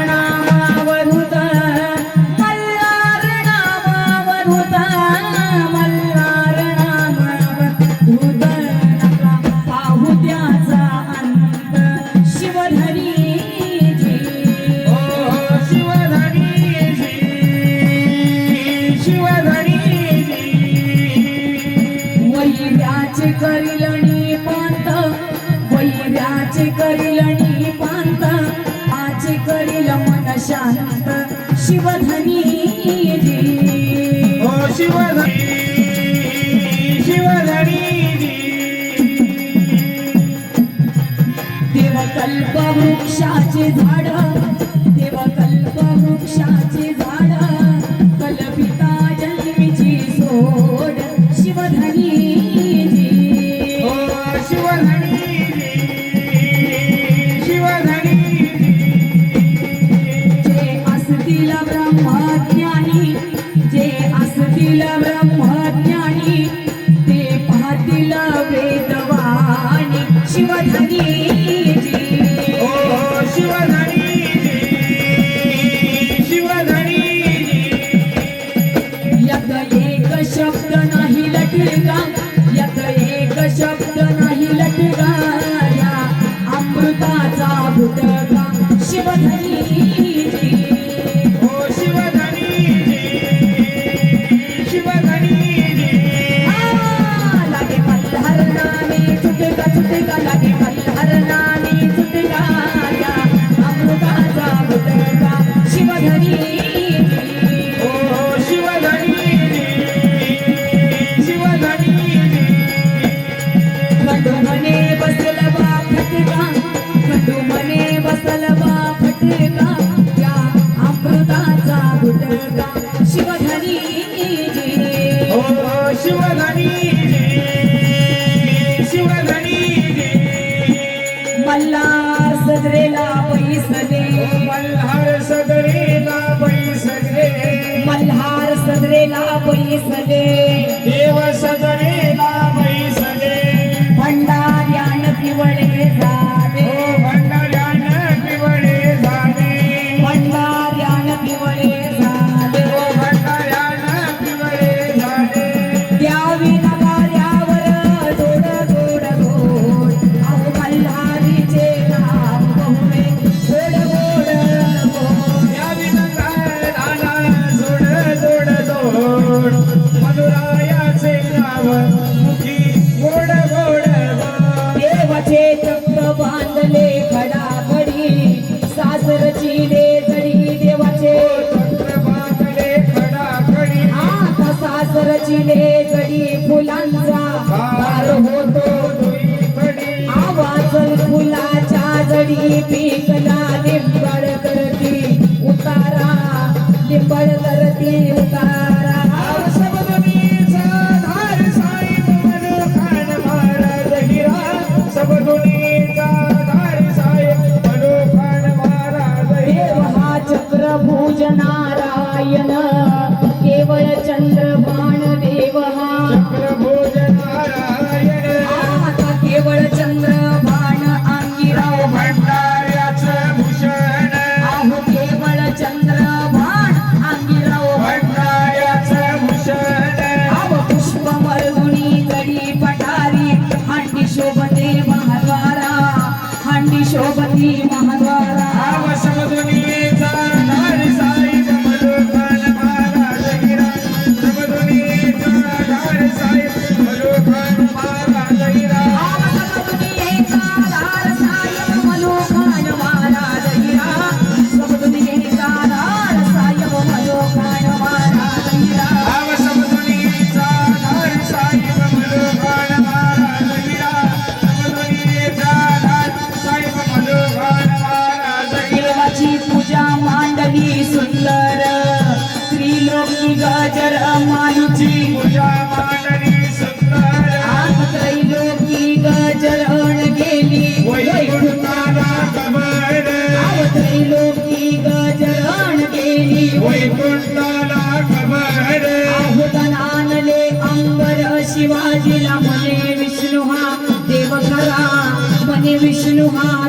नामावधूत मल्हार नामावधूत मल्हार नामावधूत नका पाहू त्याचा अंत शिवधरी जी शिवधरी वैर्याचे करिलणी पांत वैर्याचे करिलणी पांत आचे करिल मन शांत शिवधनी जी ओ शिवधरी देवकल्प वृक्षाचे झाड देवकल्प वृक्षाचे झाड कल्पिता जन्मीची सोड शिवधनी जी ओ शिवधरी जे असतील ब्रह्मज्ञानी जे असतील ब्रह्मज्ञानी ते पाहतील वेदवाणी शिवधनी जी ओ शिवधरी यत एक शब्द नाही लटका यत एक शब्द नाही लटका या अमृताचा भुतका शिवधनी जी ओ शिवधरी लागे मल्हार नामे चुटका चुटका लागे मल्हार नामे चुटका या अमृताचा भुतका शिवधनी ओ शिवधरी खंडू मने बसल बा फटका खंडू मने बसल बा फटका या अमृताचा भुतका शिवधनी जी ओ शिवधरी मल्हार सजरेला पैसले मल्हार सदरेला बैसले मल्हार सजरेला पैसले देव सदरेला बैसले भंडार्यान पिवळे झाले भंडाऱ्यान पिवळे झाले भंडार्यान पिवळे झाले भंडाऱ्यान पिवळे झाले द्यावी नगाऱ्यावर जोड जोड जोड अहो मल्हारीचे नाव बहुळे गोड गोड गोड या विनंगाराला जोड जोड जोड मधुरायाचे नाव मुखी गोड गोड गोड देवाचे चक्र बांधले खडाखडी सासरची लेजडी देवाचे चंद्रभागले खडाखडी आता सासरची लेजडी फुलांचा हार होतो खडी आवाजल फुलाच्या जडी पिकला लिंबळ करती उतारा लिंबळ करती उतारा सबदुनीचा धार साईब मनोखान महाराज हिरा सबदुनीचा धार साईब मनोखान महाराज देव हिरा हा चक्रभुज नारायण केवळ चंद्रभान देव हा चक्रभुज नारायण आता केवळ चंद्रभान अंगिराव भंडाऱ्याचं भूषण आहो केवळ चंद्रभान अंगिराव भंडाऱ्याचं भूषण आव पुष्पमर्दुनी गडी पटारी हांडी शोभते महाद्वारा हांडी शोभती महाद्वारा आव सबदुनीचा धार साईब मनोखान महाराज हिरा सबदुनीचा धार साईब मनोखान महाराज हिरा आव सबदुनीचा धार साईब मनोखान महाराज हिरा सबदुनीचा धार साईब मनोखान महाराज हिरा देवाची पूजा मांडली सुंदर त्रिलोकी गजर मानुची पूजा मांडली सुंदर त्रैलोकी गजरण गेली वैकुंठाला कमळ त्रैलोकी गजरण गेली वैकुंठाला कमळ आहुतन आणले अंबर शिवाजीला म्हणे विष्णू हा देव खरा म्हणे विष्णू हा